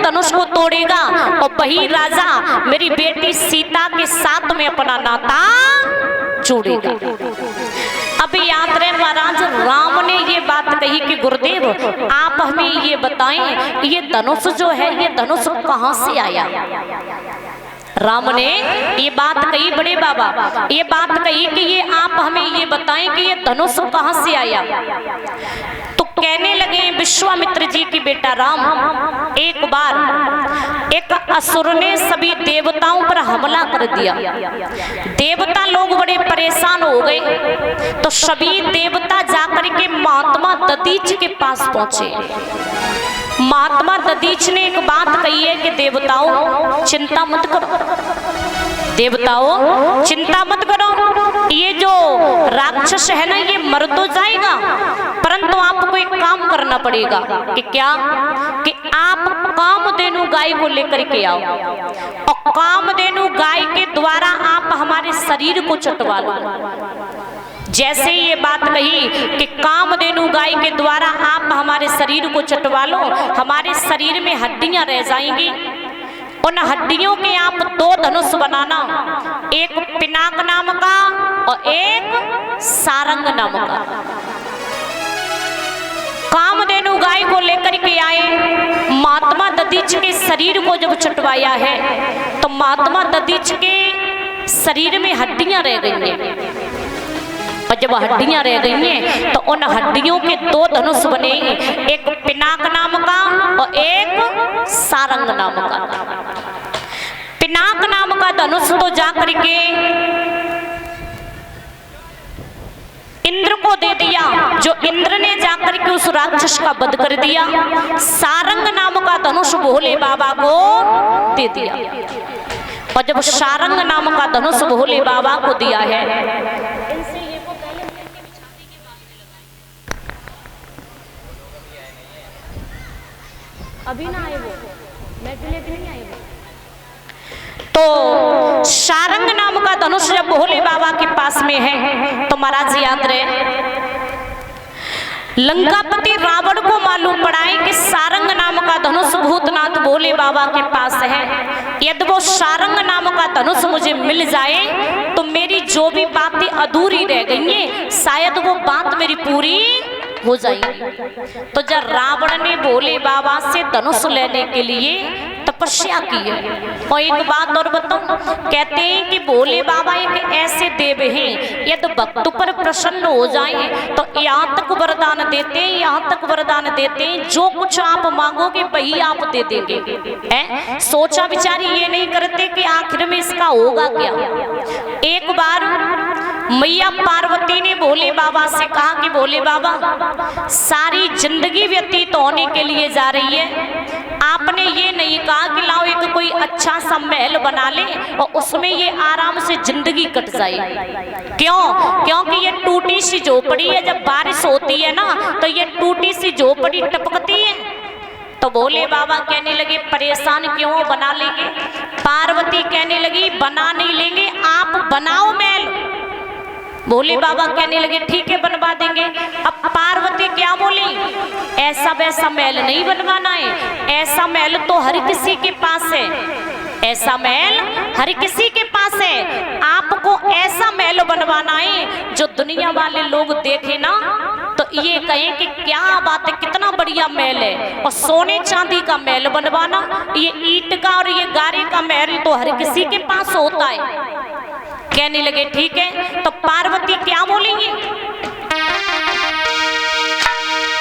धनुष को तोड़ेगा और वही राजा मेरी बेटी सीता के साथ में अपना नाता जोड़ेगा। अभी याद रहे महाराज, राम ने ये बात कही कि गुरुदेव आप हमें ये बताएं, ये धनुष जो है ये धनुष कहाँ से आया। राम ने ये बात कही, बड़े बाबा ये बात कही कि ये आप हमें ये बताएं कि ये धनुष कहाँ से आया। तो कहने लगे विश्वामित्र जी की बेटा राम, एक बार एक असुर ने सभी देवताओं पर हमला कर दिया। देवता लोग बड़े परेशान हो गए, तो सभी देवता जाकर के महात्मा दधीच के पास पहुंचे। महात्मा दधीच ने एक बात कही है कि देवताओं चिंता मत करो, देवताओं चिंता मत करो, ये जो राक्षस है ना ये मर तो जाएगा, परंतु आपको एक काम करना पड़ेगा। कि क्या? कि आप कामधेनु गाय को लेकर के आओ और कामधेनु गाय के द्वारा आप हमारे शरीर को चटवा लो। जैसे ये बात कही कि कामधेनु गाय के द्वारा आप हमारे शरीर को चटवा लो, हमारे शरीर में हड्डियां रह जाएंगी। उन हड्डियों के आप दो धनुष बनाना, एक पिनाक नाम का और एक सारंग नाम का। कामधेनु गाय को लेकर के आए, महात्मा दधीच के शरीर को जब चटवाया है तो महात्मा दधीच के शरीर में हड्डियां रह गई हैं। और जब हड्डियां रह गई हैं तो उन हड्डियों के दो धनुष बने, एक पिनाक नाम का और एक सारंग नाम का। पिनाक नाम का धनुष तो जाकर के इंद्र को दे दिया, जो इंद्र ने जाकर के उस राक्षस का वध कर दिया। सारंग नाम का धनुष भोले बाबा को दे दिया। और जब सारंग नाम का धनुष भोले बाबा को दिया है, अभी ना आए वो, मैं लेके नहीं आई वो। तो सारंग नाम का धनुष जब भोले बाबा के पास में है तो महाराज याद रहे लंकापति रावण को मालूम पड़ा है कि सारंग नाम का धनुष भूतनाथ भोले बाबा के पास है। यदि वो सारंग नाम का धनुष मुझे मिल जाए तो मेरी जो भी बातें अधूरी रह गई हैं शायद वो बात मेरी पूरी हो जाएगी। तो जब रावण ने भोले बाबा से धनुष लेने के लिए तपस्या की है। और एक बात और बताऊं, कहते हैं कि भोले बाबा एक ऐसे देव हैं, यदि भक्त पर प्रसन्न हो जाए तो यहाँ तक वरदान देते हैं, यहाँ तक वरदान देते हैं, जो कुछ आप मांगोगे वही आप दे देंगे। है सोचा विचारी ये नहीं करते कि आखिर में इसका होगा क्या। एक बार मैया पार्वती ने भोले बाबा से कहा कि भोले बाबा सारी जिंदगी व्यतीत होने के लिए जा रही है, आपने ये नहीं कहा कि लाओ एक कोई अच्छा सा महल बना ले और उसमें ये आराम से जिंदगी कट जाए। क्यों? क्योंकि ये टूटी सी झोपड़ी है, जब बारिश होती है ना तो ये टूटी सी झोपड़ी टपकती है। तो भोले बाबा कहने लगे परेशान क्यों, बना लेंगे। पार्वती कहने लगी बना नहीं लेंगे, आप बनाओ महल। भोले बाबा कहने लगे ठीक है बनवा देंगे। अब पार्वती क्या बोली, ऐसा वैसा महल नहीं बनवाना है, ऐसा महल तो हर किसी के पास है, ऐसा महल हर किसी के पास है। आपको ऐसा महल बनवाना है जो दुनिया वाले लोग देखे ना तो ये कहें कि क्या बात है, कितना बढ़िया महल है। और सोने चांदी का महल बनवाना, ये ईंट का और ये गारे का महल तो हर किसी के पास होता है। कहने लगे ठीक है। तो पार्वती क्या बोलेंगी,